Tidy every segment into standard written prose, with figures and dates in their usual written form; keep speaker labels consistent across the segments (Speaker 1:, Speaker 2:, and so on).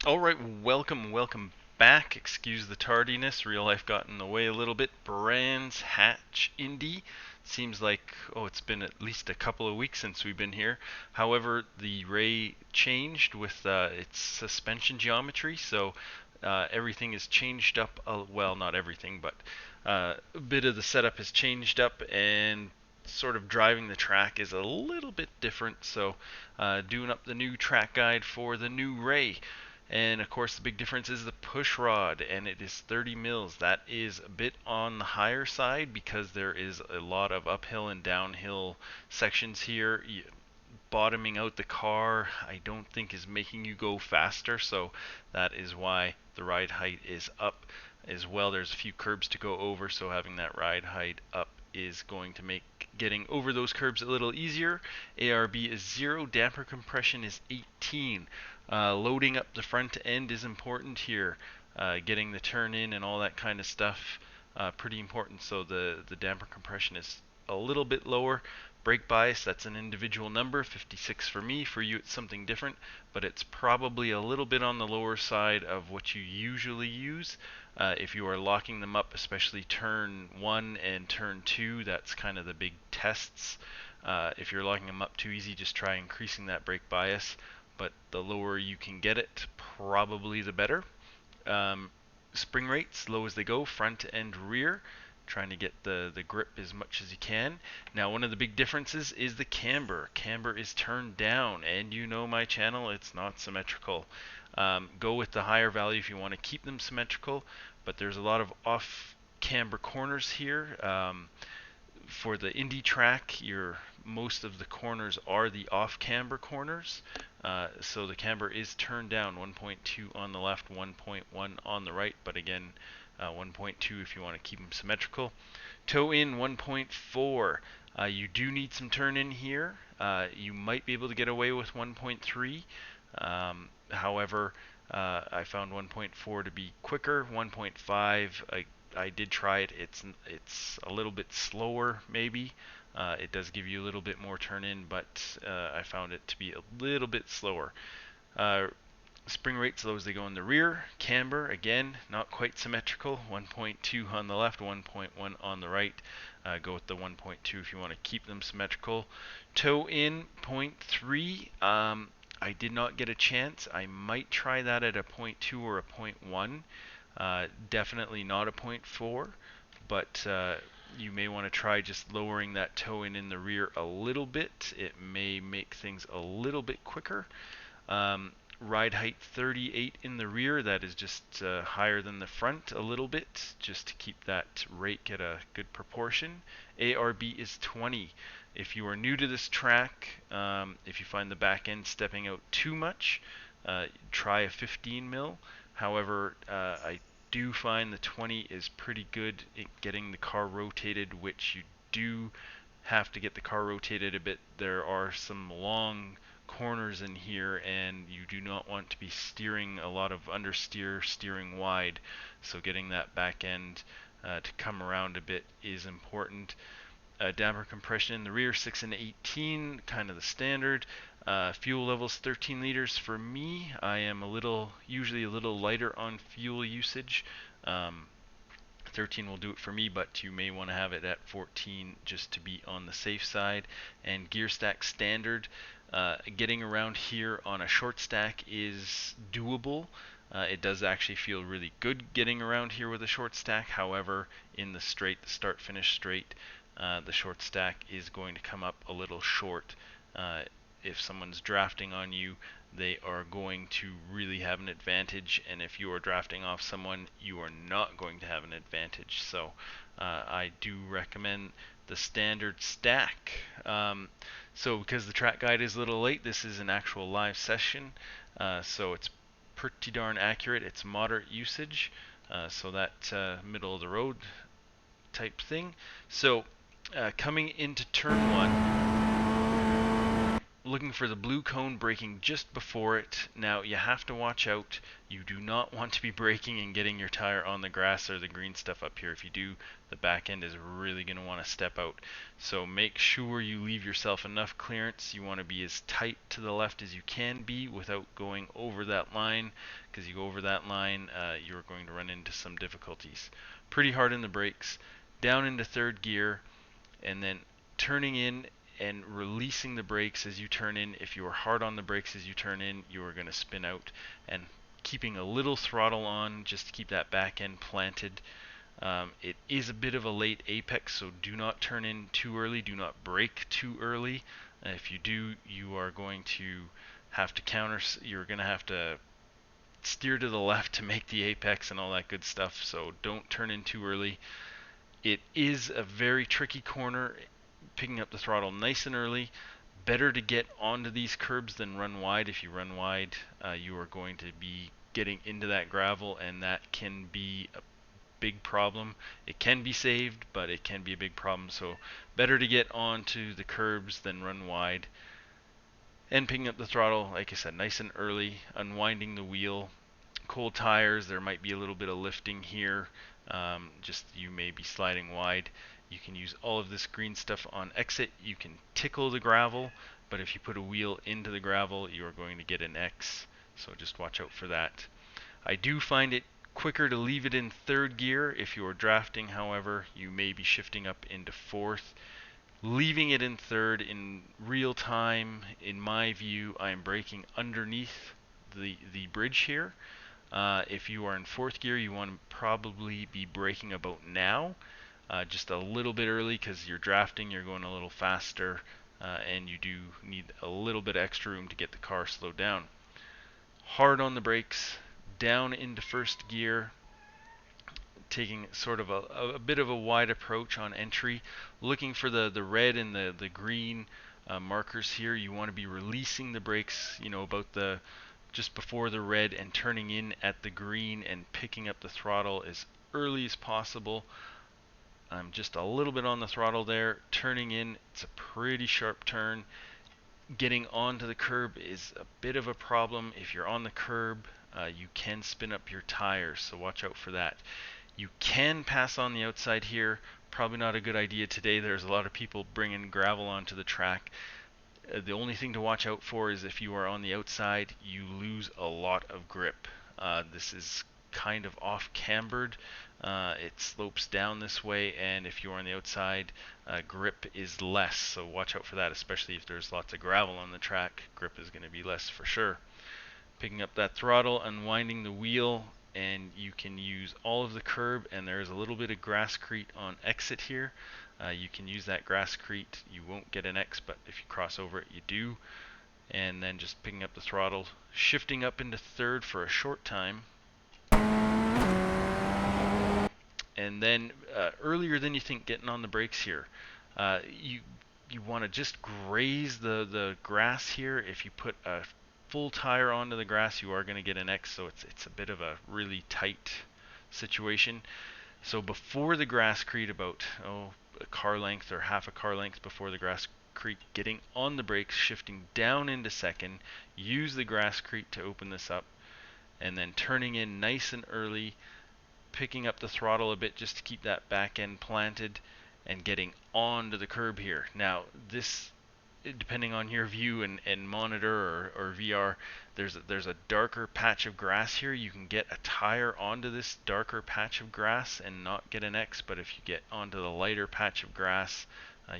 Speaker 1: Alright, welcome back. Excuse the tardiness. Real life got in the way a little bit. Brands Hatch Indy. Seems like, it's been at least a couple of weeks since we've been here. However, the Ray changed with its suspension geometry, so everything is changed up. Well, not everything, but a bit of the setup has changed up, and sort of driving the track is a little bit different. So, doing up the new track guide for the new Ray. And of course, the big difference is the push rod, and it is 30 mils. That is a bit on the higher side because there is a lot of uphill and downhill sections here. Bottoming out the car, I don't think is making you go faster, so that is why the ride height is up as well. There's a few curbs to go over, so having that ride height up is going to make getting over those curbs a little easier. ARB is 0, damper compression is 18. Loading up the front end is important here. Getting the turn in and all that kind of stuff, pretty important. So the damper compression is a little bit lower. Brake bias, that's an individual number, 56 for me. For you, it's something different, but it's probably a little bit on the lower side of what you usually use. If you are locking them up, especially turn 1 and turn 2, that's kind of the big tests. If you're locking them up too easy, just try increasing that brake bias, but the lower you can get it, probably the better. Um, Spring rates, low as they go, front and rear. Trying to get the grip as much as you can. Now, one of the big differences is the camber. Camber is turned down, and you know my channel, it's not symmetrical. Go with the higher value if you want to keep them symmetrical, but there's a lot of off camber corners here. For the Indy track, most of the corners are the off camber corners. So the camber is turned down, 1.2 on the left, 1.1 on the right, but again, 1.2 if you want to keep them symmetrical. Toe in 1.4. You do need some turn in here. You might be able to get away with 1.3. However, I found 1.4 to be quicker. 1.5, I did try it. It's a little bit slower, maybe. It does give you a little bit more turn in, but I found it to be a little bit slower. Uh, Spring rate slow as they go in the rear. Camber, again, not quite symmetrical. 1.2 on the left, 1.1 on the right. Go with the 1.2 if you want to keep them symmetrical. Toe in, 0.3. I did not get a chance. I might try that at a 0.2 or a 0.1. Definitely not a 0.4, but you may want to try just lowering that toe in the rear a little bit. It may make things a little bit quicker. Ride height 38 in the rear, that is just higher than the front a little bit, just to keep that rake at a good proportion. ARB is 20. If you are new to this track, if you find the back end stepping out too much, try a 15 mil. However, I do find the 20 is pretty good at getting the car rotated, which you do have to get the car rotated a bit. There are some long corners in here, and you do not want to be steering a lot of understeer, steering wide. So getting that back end to come around a bit is important. Damper compression in the rear, 6 and 18, kind of the standard. Fuel levels 13 liters for me. I am usually a little lighter on fuel usage. 13 will do it for me, but you may want to have it at 14 just to be on the safe side. And gear stack standard. Getting around here on a short stack is doable. It does actually feel really good getting around here with a short stack. However, in the straight, the start-finish straight, the short stack is going to come up a little short. If someone's drafting on you, they are going to really have an advantage, and if you are drafting off someone, you are not going to have an advantage. So I do recommend the standard stack. So because the track guide is a little late, this is an actual live session, so it's pretty darn accurate. It's moderate usage, so that middle of the road type thing. So coming into turn one, looking for the blue cone, braking just before it. Now you have to watch out. You do not want to be braking and getting your tire on the grass or the green stuff up here. If you do, the back end is really going to want to step out. So make sure you leave yourself enough clearance. You want to be as tight to the left as you can be without going over that line, because you go over that line, you're going to run into some difficulties. Pretty hard in the brakes, down into third gear, and then turning in and releasing the brakes as you turn in. If you are hard on the brakes as you turn in, you are going to spin out, and keeping a little throttle on just to keep that back end planted. It is a bit of a late apex, so do not turn in too early, do not brake too early. If you do, you are going to have to you're going to have to steer to the left to make the apex and all that good stuff, so don't turn in too early. It is a very tricky corner, picking up the throttle nice and early. Better to get onto these curbs than run wide. If you run wide, you are going to be getting into that gravel, and that can be a big problem. It can be saved, but it can be a big problem. So better to get onto the curbs than run wide. And picking up the throttle, like I said, nice and early, unwinding the wheel. Cold tires, there might be a little bit of lifting here. Just you may be sliding wide. You can use all of this green stuff on exit. You can tickle the gravel, but if you put a wheel into the gravel, you are going to get an X. So just watch out for that. I do find it quicker to leave it in third gear. If you are drafting, however, you may be shifting up into fourth. Leaving it in third in real time, in my view, I am braking underneath the bridge here. If you are in fourth gear, you want to probably be braking about now, just a little bit early, because you're drafting, you're going a little faster, and you do need a little bit extra room to get the car slowed down. Hard on the brakes, down into first gear, taking sort of a bit of a wide approach on entry, looking for the red and the green markers here. You want to be releasing the brakes, about just before the red, and turning in at the green and picking up the throttle as early as possible. I'm just a little bit on the throttle there, turning in. It's a pretty sharp turn. Getting onto the curb is a bit of a problem. If you're on the curb, you can spin up your tires, so watch out for that. You can pass on the outside here. Probably not a good idea today. There's a lot of people bringing gravel onto the track. The only thing to watch out for is if you are on the outside, you lose a lot of grip. This is kind of off-cambered. It slopes down this way, and if you're on the outside, grip is less. So watch out for that, especially if there's lots of gravel on the track. Grip is going to be less for sure. Picking up that throttle, unwinding the wheel, and you can use all of the curb, and there's a little bit of grasscrete on exit here. You can use that grasscrete. You won't get an X, but if you cross over it, you do. And then just picking up the throttle, shifting up into third for a short time. And then earlier than you think, getting on the brakes here. You want to just graze the grass here. If you put a full tire onto the grass, you are going to get an X, so it's a bit of a really tight situation. So before the grasscrete, about a car length or half a car length before the grasscrete, getting on the brakes, shifting down into second, use the grasscrete to open this up, and then turning in nice and early, picking up the throttle a bit just to keep that back end planted, and getting onto the curb here. Now this, depending on your view and monitor or VR, there's a darker patch of grass here. You can get a tire onto this darker patch of grass and not get an X, but if you get onto the lighter patch of grass,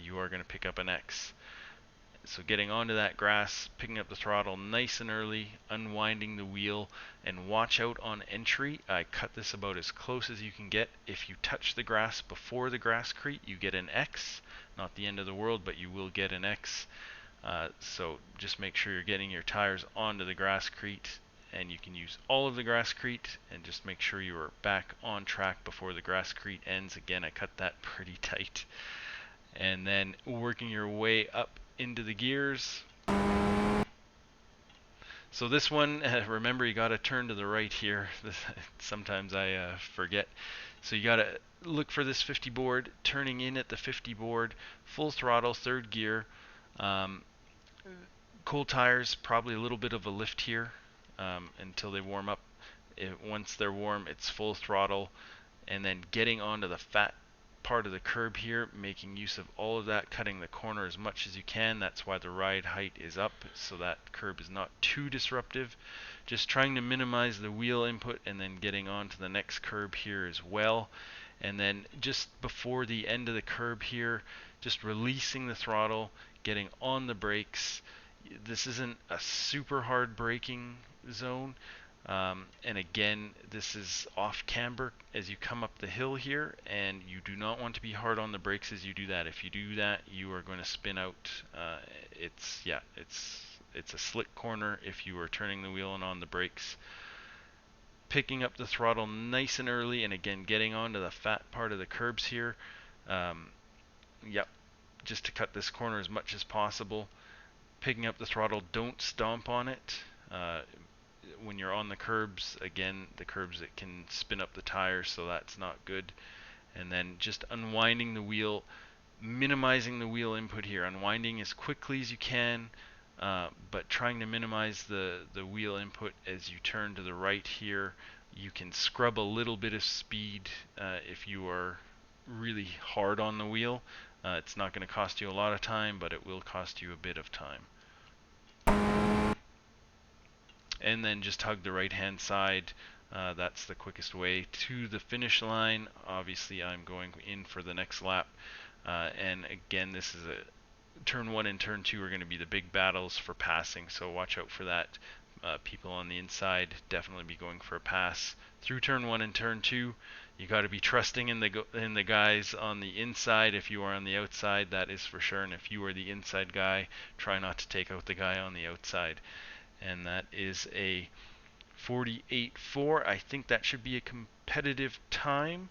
Speaker 1: you are going to pick up an X. So getting onto that grass, picking up the throttle nice and early, unwinding the wheel, and watch out on entry. I cut this about as close as you can get. If you touch the grass before the grasscrete, you get an X. Not the end of the world, but you will get an X. So just make sure you're getting your tires onto the grasscrete, and you can use all of the grasscrete, and just make sure you are back on track before the grasscrete ends. Again, I cut that pretty tight. And then working your way up into the gears. So this one, remember, you got to turn to the right here. Sometimes I forget. So you got to look for this 50 board, turning in at the 50 board, full throttle, third gear. Cold tires, probably a little bit of a lift here until they warm up. Once they're warm, it's full throttle, and then getting onto the fat part of the curb here, making use of all of that, cutting the corner as much as you can. That's why the ride height is up, so that curb is not too disruptive. Just trying to minimize the wheel input, and then getting onto the next curb here as well. And then just before the end of the curb here, just releasing the throttle, getting on the brakes. This isn't a super hard braking zone. And again, this is off camber as you come up the hill here, and you do not want to be hard on the brakes as you do that. If you do that, you are going to spin out. It's a slick corner if you are turning the wheel and on the brakes. Picking up the throttle nice and early, and again getting onto the fat part of the curbs here. Yep, just to cut this corner as much as possible. Picking up the throttle, don't stomp on it. When you're on the curbs, again, the curbs, it can spin up the tires, so that's not good. And then just unwinding the wheel, minimizing the wheel input here, unwinding as quickly as you can, but trying to minimize the wheel input as you turn to the right here. You can scrub a little bit of speed if you are really hard on the wheel. It's not going to cost you a lot of time, but it will cost you a bit of time. And then just hug the right hand side. That's the quickest way to the finish line. Obviously I'm going in for the next lap, and again, this is a turn 1 and turn 2 are going to be the big battles for passing, so watch out for that. People on the inside definitely be going for a pass through turn 1 and turn 2. You got to be trusting in the guys on the inside. If you are on the outside, that is for sure, and if you are the inside guy, try not to take out the guy on the outside. And that is a 48.4. I think that should be a competitive time.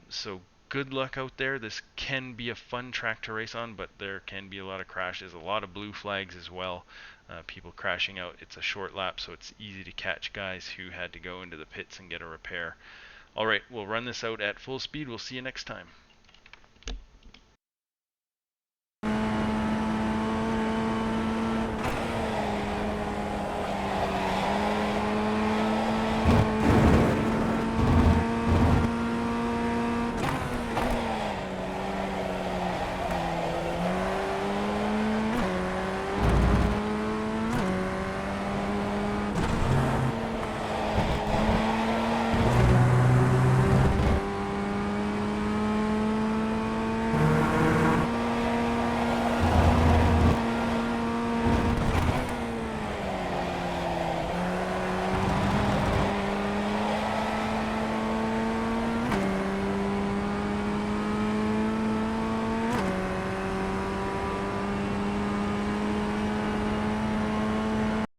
Speaker 1: So good luck out there. This can be a fun track to race on, but there can be a lot of crashes, a lot of blue flags as well. People crashing out. It's a short lap, so it's easy to catch guys who had to go into the pits and get a repair. Alright, we'll run this out at full speed. We'll see you next time.